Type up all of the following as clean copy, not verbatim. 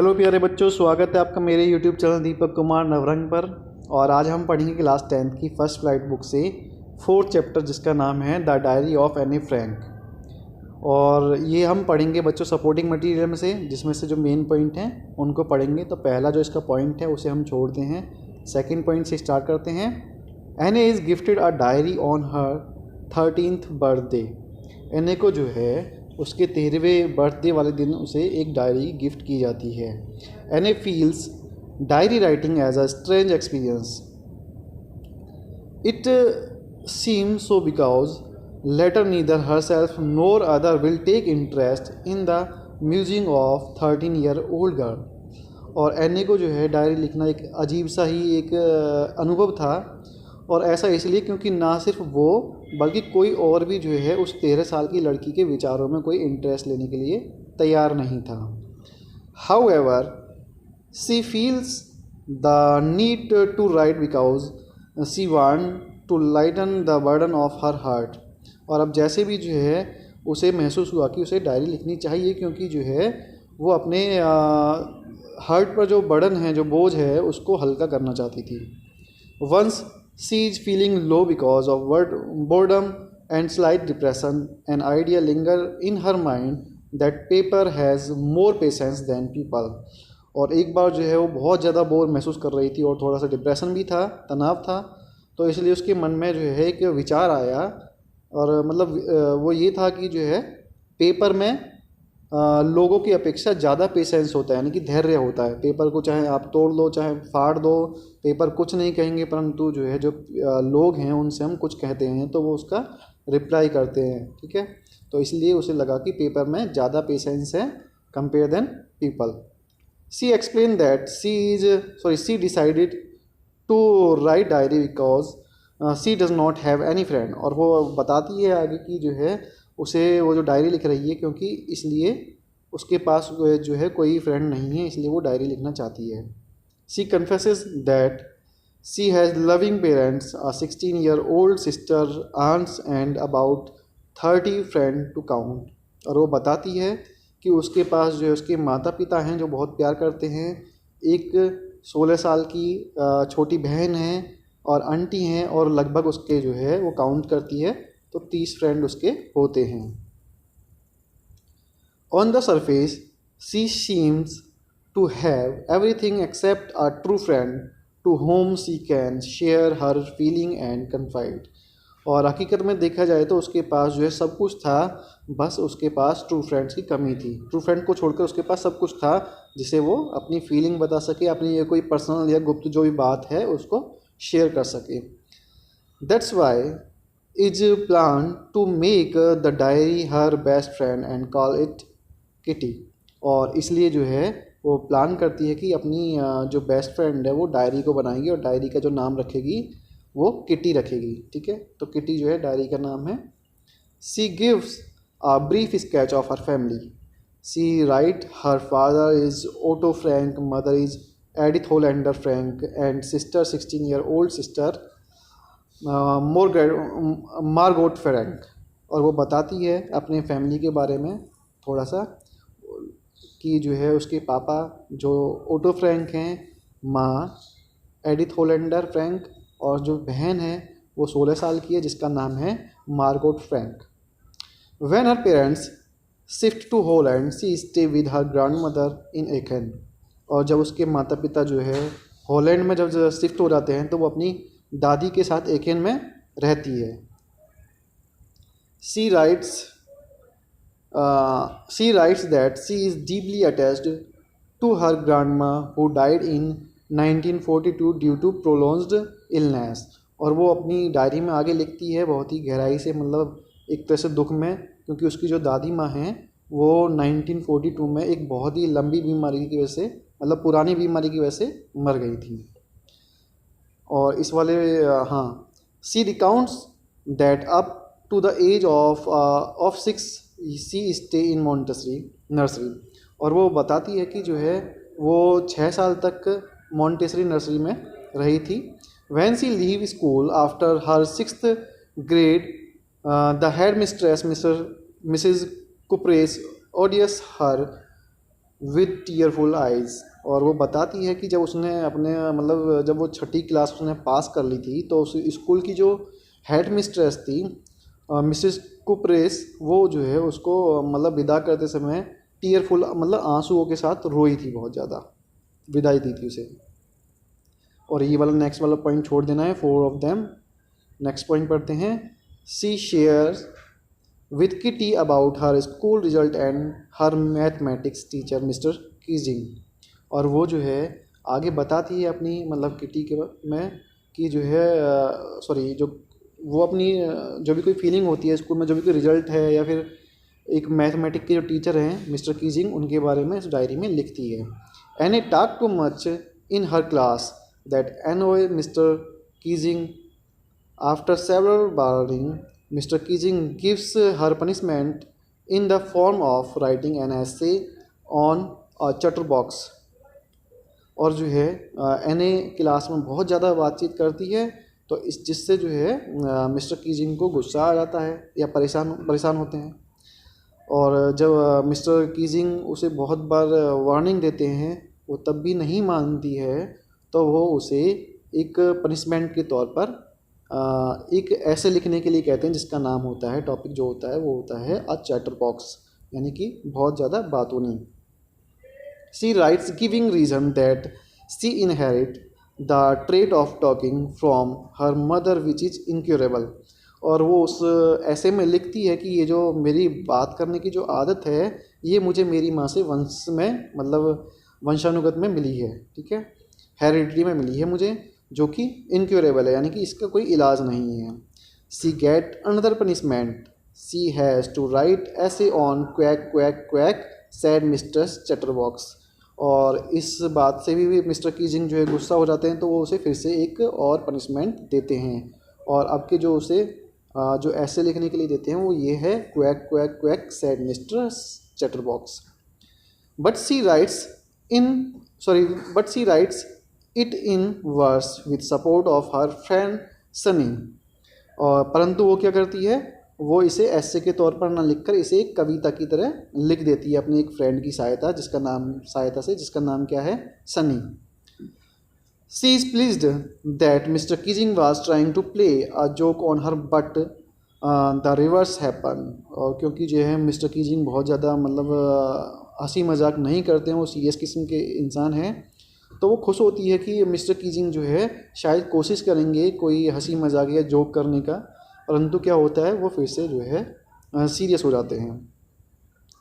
Hello प्यारे बच्चों, स्वागत है आपका मेरे यूट्यूब चैनल दीपक कुमार नवरंग पर। और आज हम पढ़ेंगे क्लास 10th की फर्स्ट फ्लाइट बुक से 4th चैप्टर जिसका नाम है the diary of Anne Frank. और ये हम पढ़ेंगे बच्चों सपोर्टिंग मटेरियल में से, जिसमें से जो मेन पॉइंट हैं उनको पढ़ेंगे। तो पहला जो इसका पॉइंट है उसे हम छोड़ते हैं, सेकेंड पॉइंट से स्टार्ट करते हैं। एने is gifted a diary on her 13th birthday. एने को जो है उसके 13वें बर्थडे वाले दिन उसे एक डायरी गिफ्ट की जाती है। Anne feels diary writing as a strange experience. It seems so because later neither her self nor other will take interest in the musing of 13-year-old girl. और एने को जो है डायरी लिखना एक अजीब सा ही एक अनुभव था, और ऐसा इसलिए क्योंकि ना सिर्फ वो बल्कि कोई और भी जो है उस 13 साल की लड़की के विचारों में कोई इंटरेस्ट लेने के लिए तैयार नहीं था। However she feels the need to write because she want to lighten the burden of her heart. और अब जैसे भी जो है उसे महसूस हुआ कि उसे डायरी लिखनी चाहिए, क्योंकि जो है वो अपने हार्ट पर जो बर्डन है, जो बोझ है, उसको हल्का करना चाहती थी। Once she is feeling low because of boredom and slight depression. An idea linger in her mind that paper has more patience than people. और एक बार जो है वो बहुत ज़्यादा बोर महसूस कर रही थी और थोड़ा सा डिप्रेशन भी था, तनाव था। तो इसलिए उसके मन में जो है एक विचार आया, और मतलब वो ये था कि जो है पेपर में लोगों की अपेक्षा ज़्यादा पेशेंस होता है, यानी कि धैर्य होता है। पेपर को चाहे आप तोड़ दो चाहे फाड़ दो, पेपर कुछ नहीं कहेंगे, परंतु जो है जो लोग हैं उनसे हम कुछ कहते हैं तो वो उसका रिप्लाई करते हैं, ठीक है। तो इसलिए उसे लगा कि पेपर में ज़्यादा पेशेंस है compare than people. She explain that she decided to write diary because she does not have any friend. और वो बताती है आगे कि जो है उसे वो जो डायरी लिख रही है क्योंकि इसलिए उसके पास जो है कोई फ्रेंड नहीं है, इसलिए वो डायरी लिखना चाहती है। She confesses that she has loving parents, a 16-year-old sister, aunts and about 30 friend to count. और वो बताती है कि उसके पास जो है उसके माता पिता हैं जो बहुत प्यार करते हैं, एक 16 साल की छोटी बहन है और आंटी हैं, और लगभग उसके जो है वो काउंट करती है तो 30 फ्रेंड उसके होते हैं। On the surface she seems to have everything except a true friend to whom she can share her feeling and confide. और हकीकत में देखा जाए तो उसके पास जो है सब कुछ था, बस उसके पास ट्रू फ्रेंड्स की कमी थी। ट्रू फ्रेंड को छोड़कर उसके पास सब कुछ था जिसे वो अपनी फीलिंग बता सके, अपनी ये कोई पर्सनल या गुप्त जो भी बात है उसको शेयर कर सके। That's why is planned to make the diary her best friend and call it Kitty। और इसलिए जो है वो प्लान करती है कि अपनी जो बेस्ट फ्रेंड है वो डायरी को बनाएगी और डायरी का जो नाम रखेगी वो किटी रखेगी, ठीक है। तो किटी जो है डायरी का नाम है। She gives a brief sketch of her family. She write her father is Otto Frank, mother is Edith Hollander Frank and sister 16-year-old sister Margot Frank. और वो बताती है अपने फैमिली के बारे में थोड़ा सा कि जो है उसके पापा जो ओटो फ्रैंक हैं, माँ एडिथ होलैंडर फ्रैंक, और जो बहन है वो 16 साल की है जिसका नाम है Margot Frank. When her parents shift to Holland she stay with her grandmother in Aachen. और जब उसके माता पिता जो है हॉलैंड में जब शिफ्ट हो जाते हैं तो वो अपनी दादी के साथ एथेन में रहती है। She writes that she is deeply attached to her grandma who died in 1942 due to prolonged illness. और वो अपनी डायरी में आगे लिखती है बहुत ही गहराई से, मतलब एक तरह से दुख में, क्योंकि उसकी जो दादी माँ हैं वो 1942 में एक बहुत ही लंबी बीमारी की वजह से, मतलब पुरानी बीमारी की वजह से मर गई थी। और इस वाले she recounts that up to the age of 6 she stay in Montessori nursery. और वो बताती है कि जो है वो 6 साल तक मॉन्टेसरी नर्सरी में रही थी। When she leave school after her 6th grade the headmistress Mrs Kuperus odious her with tearful eyes. और वो बताती है कि जब उसने अपने मतलब जब वो छठी क्लास उसने पास कर ली थी तो उस स्कूल की जो हेड मिस्ट्रेस थी मिसेस कुपरेस, वो जो है उसको मतलब विदा करते समय टीयरफुल मतलब आंसुओं के साथ रोई थी, बहुत ज़्यादा विदाई दी थी उसे। और ये वाला नेक्स्ट वाला पॉइंट छोड़ देना है, 4 ऑफ देम। नेक्स्ट पॉइंट पढ़ते हैं। She shares with Kitty about her school result and her mathematics teacher Mr Keesing. और वो जो है आगे बताती है अपनी मतलब किटी के में कि जो है सॉरी जो वो अपनी जो भी कोई फीलिंग होती है स्कूल में, जो भी कोई रिजल्ट है या फिर एक मैथमेटिक्स के जो टीचर हैं मिस्टर कीजिंग, उनके बारे में इस डायरी में लिखती है। Any talk too much in her class that annoy Mr. Keesing. After several barring, Mr. Keesing gives her punishment in the form of writing an essay on a chatterbox. और जो है एन क्लास में बहुत ज़्यादा बातचीत करती है, तो इस जिससे जो है मिस्टर कीजिंग को गुस्सा आ जाता है या परेशान होते हैं। और जब मिस्टर कीजिंग उसे बहुत बार वार्निंग देते हैं वो तब भी नहीं मानती है, तो वो उसे एक पनिशमेंट के तौर पर एक ऐसे लिखने के लिए कहते हैं जिसका नाम होता है, टॉपिक जो होता है वो होता है अ चैटर बॉक्स, यानी कि बहुत ज़्यादा बातूनी। She writes giving reason that she inherit the trait of talking from her mother which is incurable. और वो उस ऐसे में लिखती है कि ये जो मेरी बात करने की जो आदत है ये मुझे मेरी माँ से वंश में मतलब वंशानुगत में मिली है, ठीक है, हेरिडिटी में मिली है मुझे, जो कि इनक्यूरेबल है, यानी कि इसका कोई इलाज नहीं है। She get another punishment, she has to write essay on quack quack quack said mister Chatterbox. और इस बात से भी मिस्टर कीजिंग जो है गुस्सा हो जाते हैं, तो वो उसे फिर से एक और पनिशमेंट देते हैं। और अब के जो उसे जो ऐसे लिखने के लिए देते हैं वो ये है quack quack quack said mister Chatterbox. But she writes it in verse with support of her friend Sunny. और परंतु वो क्या करती है, वो इसे ऐसे के तौर पर ना लिखकर इसे एक कविता की तरह लिख देती है अपने एक फ्रेंड की सहायता से जिसका नाम क्या है, सनी। She is pleased that Mr Keesing was trying to play a joke on her but the reverse happen. और क्योंकि जो है मिस्टर कीजिंग बहुत ज़्यादा मतलब हंसी मजाक नहीं करते हैं, वो सीरियस किस्म के इंसान हैं, तो वो खुश होती है कि मिस्टर कीजिंग जो है शायद कोशिश करेंगे कोई हंसी मजाक या जोक करने का, परंतु क्या होता है वो फिर से जो है सीरियस हो जाते हैं।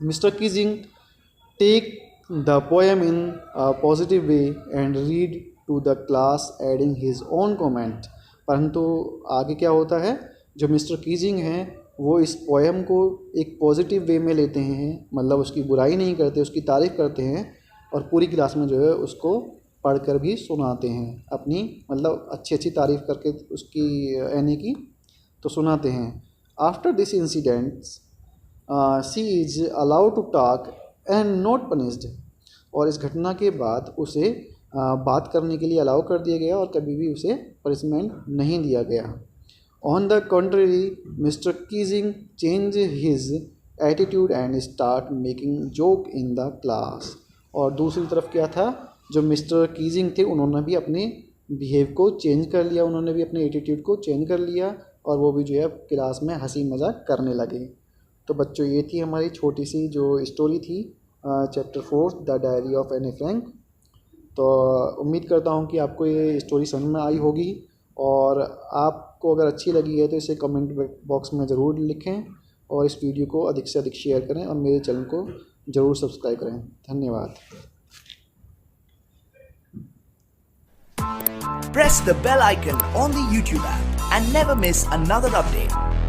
Mister Keesing take the poem in a positive way and read to the class adding his own comment. परंतु आगे क्या होता है, जो मिस्टर कीजिंग हैं वो इस पोएम को एक पॉजिटिव वे में लेते हैं, मतलब उसकी बुराई नहीं करते, उसकी तारीफ़ करते हैं और पूरी क्लास में जो है उसको पढ़कर भी सुनाते हैं, अपनी मतलब अच्छी तारीफ़ करके उसकी यानी की तो सुनाते हैं। After this incidents she is allowed to talk and not punished. और इस घटना के बाद उसे बात करने के लिए अलाउ कर दिया गया और कभी भी उसे पनिशमेंट नहीं दिया गया। On the contrary mister Keesing change his attitude and start making joke in the class. और दूसरी तरफ क्या था, जो मिस्टर कीजिंग थे उन्होंने भी अपने बिहेव को चेंज कर लिया, उन्होंने भी अपने एटीट्यूड को चेंज कर लिया और वो भी जो है क्लास में हंसी मजाक करने लगे। तो बच्चों ये थी हमारी छोटी सी जो स्टोरी थी chapter 4 the diary of Anne Frank. तो उम्मीद करता हूँ कि आपको ये स्टोरी समझ में आई होगी और आपको अगर अच्छी लगी है तो इसे कमेंट बॉक्स में ज़रूर लिखें और इस वीडियो को अधिक से अधिक शेयर करें और मेरे चैनल को ज़रूर सब्सक्राइब करें। धन्यवाद। Press the bell icon on the YouTube app and never miss another update.